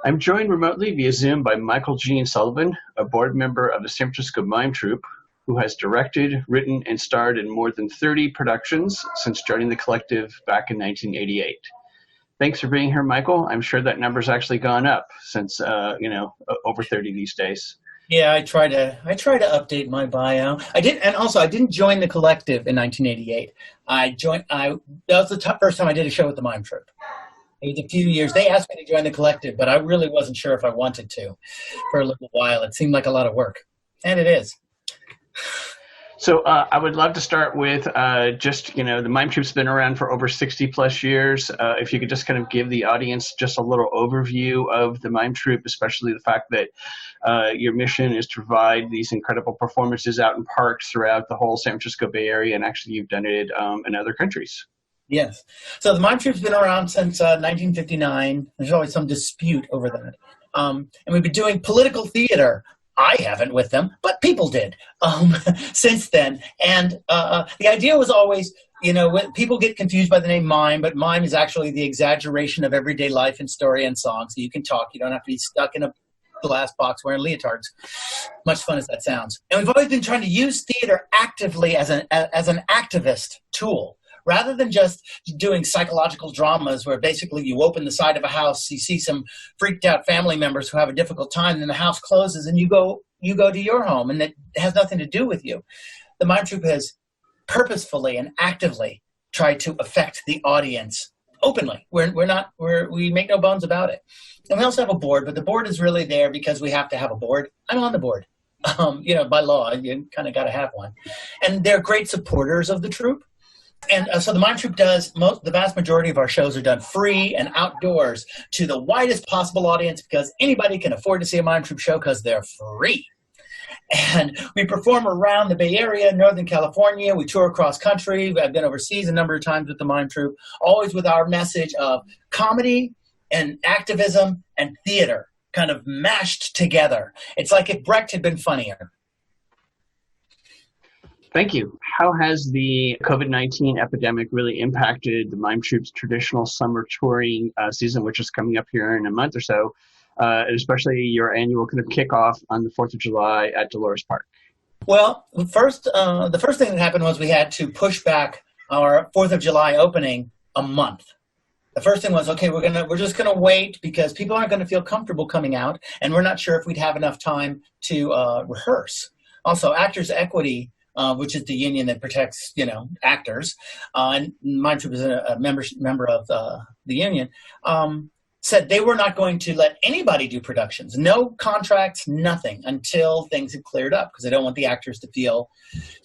I'm joined remotely via Zoom by Michael Gene Sullivan, a board member of the San Francisco Mime Troupe, who has directed, written, and starred in more than 30 productions since joining the collective back in 1988. Thanks for being here, Michael. I'm sure that number's actually gone up since, over 30 these days. Yeah, I try to update my bio. I didn't join the collective in 1988. That was the first time I did a show with the Mime Troupe. It was a few years. They asked me to join the collective, but I really wasn't sure if I wanted to for a little while. It seemed like a lot of work, and it is. So I would love to start with the Mime Troupe's been around for over 60 plus years. If you could just kind of give the audience just a little overview of the Mime Troupe, especially the fact that your mission is to provide these incredible performances out in parks throughout the whole San Francisco Bay Area, and actually you've done it in other countries. Yes. So the Mime Troupe's been around since 1959. There's always some dispute over that. And we've been doing political theater. I haven't with them, but people did since then. And the idea was always, when people get confused by the name mime, but mime is actually the exaggeration of everyday life and story and song. So you can talk. You don't have to be stuck in a glass box wearing leotards. Much fun as that sounds. And we've always been trying to use theater actively as an activist tool. Rather than just doing psychological dramas where basically you open the side of a house, you see some freaked out family members who have a difficult time, and then the house closes and you go to your home, and it has nothing to do with you. The Mime Troupe has purposefully and actively tried to affect the audience openly. We make no bones about it. And we also have a board, but the board is really there because we have to have a board. I'm on the board. By law, you kind of got to have one. And they're great supporters of the troupe. And so the Mime Troupe the vast majority of our shows are done free and outdoors to the widest possible audience because anybody can afford to see a Mime Troupe show because they're free. And we perform around the Bay Area, Northern California. We tour across country. I've been overseas a number of times with the Mime Troupe, always with our message of comedy and activism and theater kind of mashed together. It's like if Brecht had been funnier. Thank you. How has the COVID-19 epidemic really impacted the Mime Troupe's traditional summer touring season, which is coming up here in a month or so, especially your annual kind of kickoff on the 4th of July at Dolores Park? Well, the first thing that happened was we had to push back our 4th of July opening a month. The first thing was, okay, we're just gonna wait because people aren't gonna feel comfortable coming out, and we're not sure if we'd have enough time to rehearse. Also, Actors Equity, which is the union that protects, actors, and Mime Troupe is a member of the union, said they were not going to let anybody do productions, no contracts, nothing, until things had cleared up, because they don't want the actors to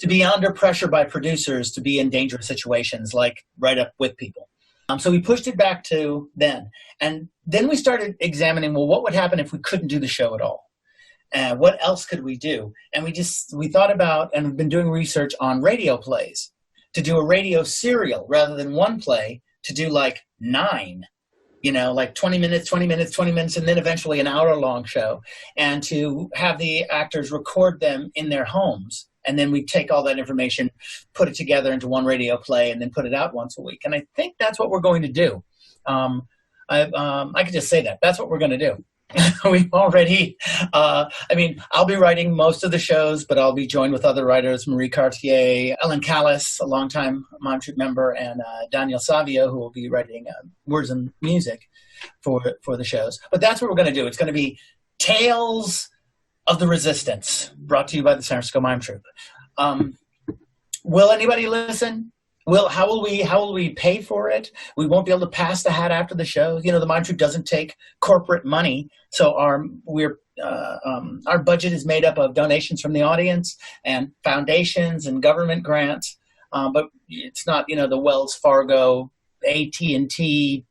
be under pressure by producers to be in dangerous situations, like right up with people. So we pushed it back to then. And then we started examining, well, what would happen if we couldn't do the show at all? What else could we do? And we thought about, and we've been doing research on radio plays, to do a radio serial rather than one play, to do like 9, like 20 minutes, and then eventually an hour-long show, and to have the actors record them in their homes. And then we take all that information, put it together into one radio play, and then put it out once a week. And I think that's what we're going to do. I could just say that. That's what we're going to do. We've already, I'll be writing most of the shows, but I'll be joined with other writers, Marie Cartier, Ellen Callis, a longtime Mime Troupe member, and Daniel Savio, who will be writing words and music for the shows. But that's what we're going to do. It's going to be Tales of the Resistance, brought to you by the San Francisco Mime Troupe. Will anybody listen? How will we pay for it? We won't be able to pass the hat after the show. The Mime Troupe doesn't take corporate money, so our budget is made up of donations from the audience and foundations and government grants. But it's not the Wells Fargo, AT&T,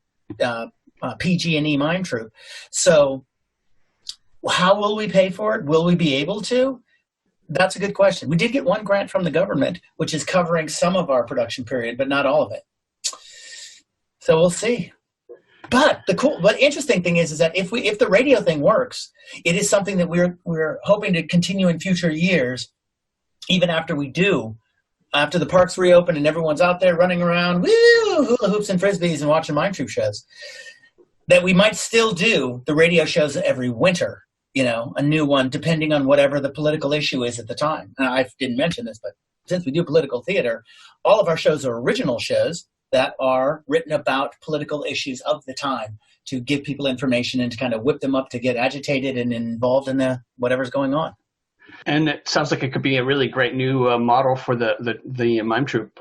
PG&E Mime Troupe. So how will we pay for it? Will we be able to? That's a good question. We did get one grant from the government, which is covering some of our production period, but not all of it. So we'll see. But the interesting thing is that if the radio thing works, it is something that we're hoping to continue in future years, even after the parks reopen and everyone's out there running around, woo, hula hoops and frisbees and watching Mime Troupe shows. that we might still do the radio shows every winter, a new one, depending on whatever the political issue is at the time. And I didn't mention this, but since we do political theater, all of our shows are original shows that are written about political issues of the time to give people information and to kind of whip them up to get agitated and involved in whatever's going on. And it sounds like it could be a really great new model for the mime troupe.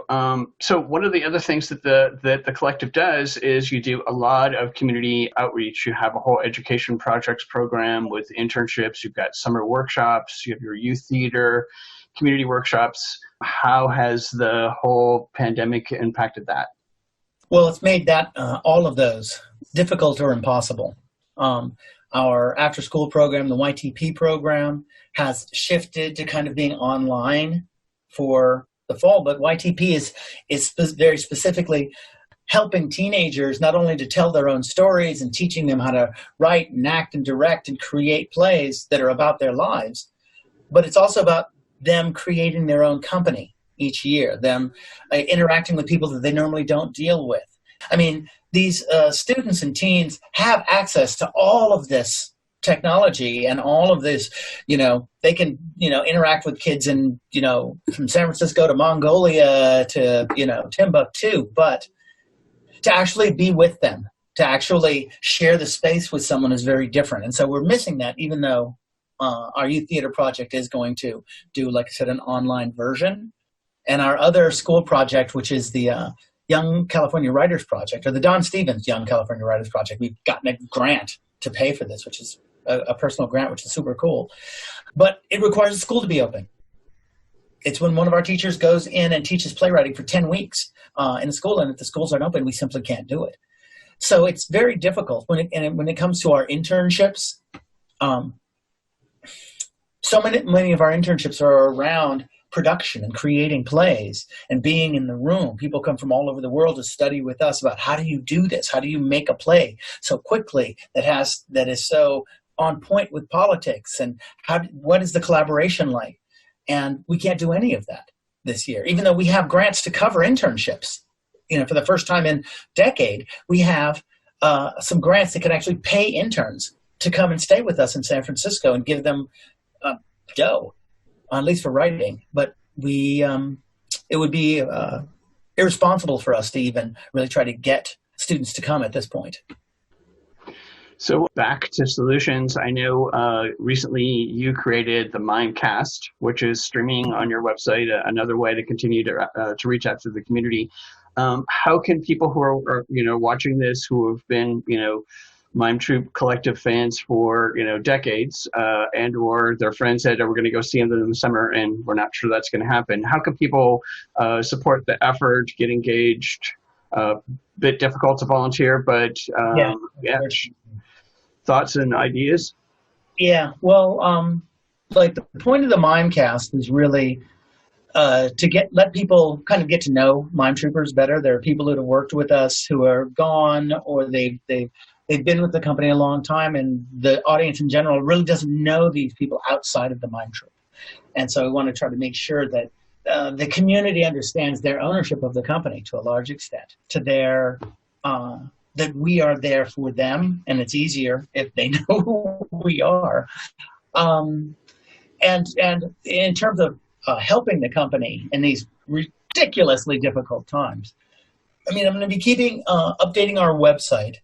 So one of the other things that the collective does is you do a lot of community outreach. You have a whole education projects program with internships. You've got summer workshops. You have your youth theater, community workshops. How has the whole pandemic impacted that? Well, it's made that all of those difficult or impossible. Our after-school program, the YTP program, has shifted to kind of being online for the fall, but YTP is very specifically helping teenagers not only to tell their own stories and teaching them how to write and act and direct and create plays that are about their lives, but it's also about them creating their own company each year, them interacting with people that they normally don't deal with. I mean, these students and teens have access to all of this technology and all of this, they can, interact with kids in, from San Francisco to Mongolia to, Timbuktu, but to actually be with them, to actually share the space with someone is very different. And so we're missing that, even though our youth theater project is going to do, like I said, an online version. And our other school project, which is the Young California Writers Project, or the Don Stevens Young California Writers Project, we've gotten a grant to pay for this, which is a personal grant, which is super cool. But it requires the school to be open. It's when one of our teachers goes in and teaches playwriting for 10 weeks in a school, and if the schools aren't open, we simply can't do it. So it's very difficult when it comes to our internships. So many of our internships are around production and creating plays and being in the room. People come from all over the world to study with us about how do you do this? How do you make a play so quickly that is so on point with politics, and what is the collaboration like? And we can't do any of that this year, even though we have grants to cover internships. For the first time in a decade, we have some grants that can actually pay interns to come and stay with us in San Francisco and give them dough, at least for writing. But it would be irresponsible for us to even really try to get students to come at this point. So back to solutions. I know recently you created the Mimecast, which is streaming on your website, another way to continue to reach out to the community. How can people who are watching this, who have been Mime Troupe collective fans for decades, and or their friends said, "Oh, we're going to go see them in the summer," and we're not sure that's going to happen. How can people support the effort, get engaged? Bit difficult to volunteer, but yeah. Thoughts and ideas? Yeah, well, like the point of the Mimecast is really to let people kind of get to know Mime Troopers better. There are people that have worked with us who are gone, or they've been with the company a long time, and the audience in general really doesn't know these people outside of the Mime Troupe. And so we want to try to make sure that the community understands their ownership of the company to a large extent, to their that we are there for them, and it's easier if they know who we are. And in terms of helping the company in these ridiculously difficult times, I'm going to be updating our website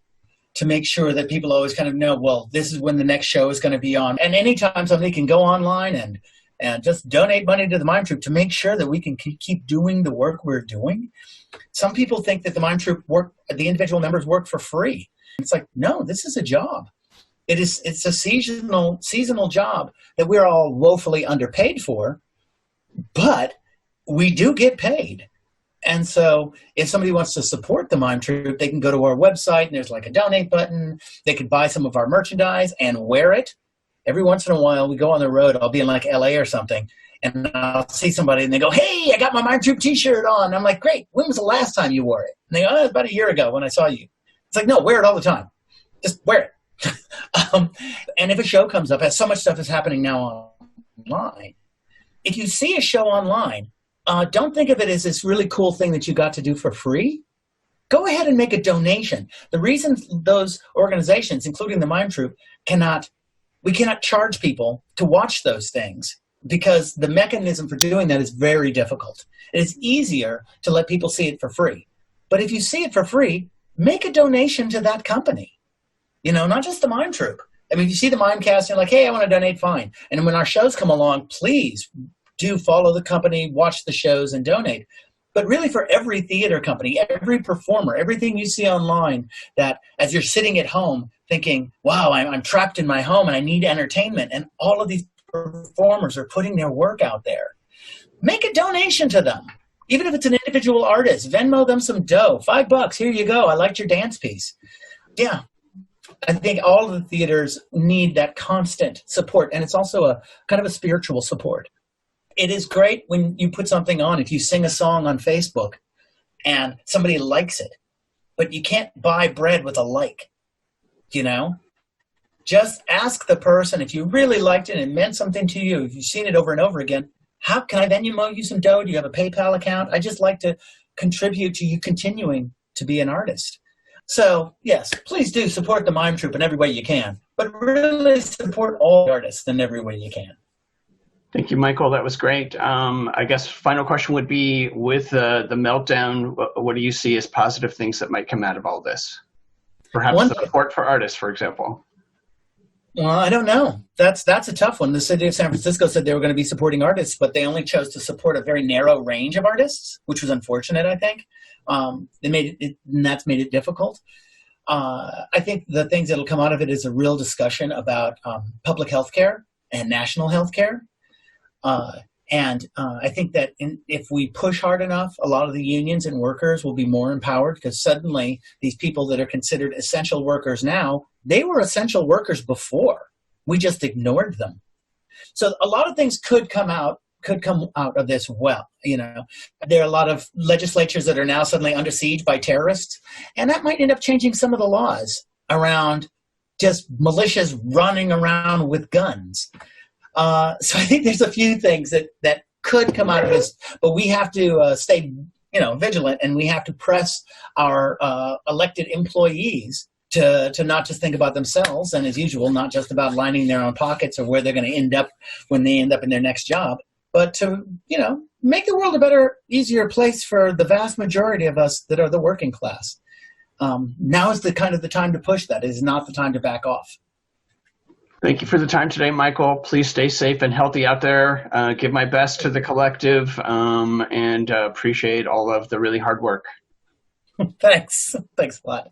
to make sure that people always kind of know, well, this is when the next show is going to be on. And anytime somebody can go online and just donate money to the Mime Troupe to make sure that we can keep doing the work we're doing. Some people think that the Mime Troupe the individual members work for free. It's like, no, this is a job. It's a seasonal job that we're all woefully underpaid for, but we do get paid. And so if somebody wants to support the Mime Troupe, they can go to our website, and there's like a donate button. They can buy some of our merchandise and wear it. Every once in a while, we go on the road. I'll be in like LA or something, and I'll see somebody, and they go, "Hey, I got my Mime Troupe T-shirt on." And I'm like, "Great. When was the last time you wore it?" And they go, "Oh, about a year ago when I saw you." It's like, no, wear it all the time. Just wear it. And if a show comes up, as so much stuff is happening now online, if you see a show online, don't think of it as this really cool thing that you got to do for free. go ahead and make a donation. The reason those organizations, including the Mime Troupe, we cannot charge people to watch those things because the mechanism for doing that is very difficult. It is easier to let people see it for free. But if you see it for free, make a donation to that company. Not just the Mime Troupe. I mean, if you see the Mimecast, you're like, hey, I want to donate, fine. And when our shows come along, please do follow the company, watch the shows, and donate. But really for every theater company, every performer, everything you see online that as you're sitting at home thinking, wow, I'm trapped in my home and I need entertainment, and all of these performers are putting their work out there, make a donation to them. Even if it's an individual artist, Venmo them some dough, $5, here you go, I liked your dance piece. Yeah, I think all of the theaters need that constant support, and it's also a kind of a spiritual support. It is great when you put something on, if you sing a song on Facebook and somebody likes it, but you can't buy bread with a like, Just ask the person, if you really liked it and it meant something to you, if you've seen it over and over again, how can I Venmo you some dough? Do you have a PayPal account? I just like to contribute to you continuing to be an artist. So, yes, please do support the Mime Troupe in every way you can, but really support all artists in every way you can. Thank you, Michael. That was great. I guess final question would be, with the meltdown, what do you see as positive things that might come out of all this? Perhaps support for artists, for example. Well, I don't know. That's a tough one. The city of San Francisco said they were going to be supporting artists, but they only chose to support a very narrow range of artists, which was unfortunate, I think. And that's made it difficult. I think the things that'll come out of it is a real discussion about public health care and national health care. I think that if we push hard enough, a lot of the unions and workers will be more empowered, because suddenly these people that are considered essential workers now, they were essential workers before. We just ignored them. So a lot of things could come out of this well. There are a lot of legislatures that are now suddenly under siege by terrorists, and that might end up changing some of the laws around just militias running around with guns. So I think there's a few things that could come out of this, but we have to stay, vigilant, and we have to press our elected employees to not just think about themselves, and as usual, not just about lining their own pockets or where they're going to end up when they end up in their next job, but to, make the world a better, easier place for the vast majority of us that are the working class. Now is the time to push that. It is not the time to back off. Thank you for the time today, Michael. Please stay safe and healthy out there. Give my best to the collective, and appreciate all of the really hard work. Thanks. Thanks a lot.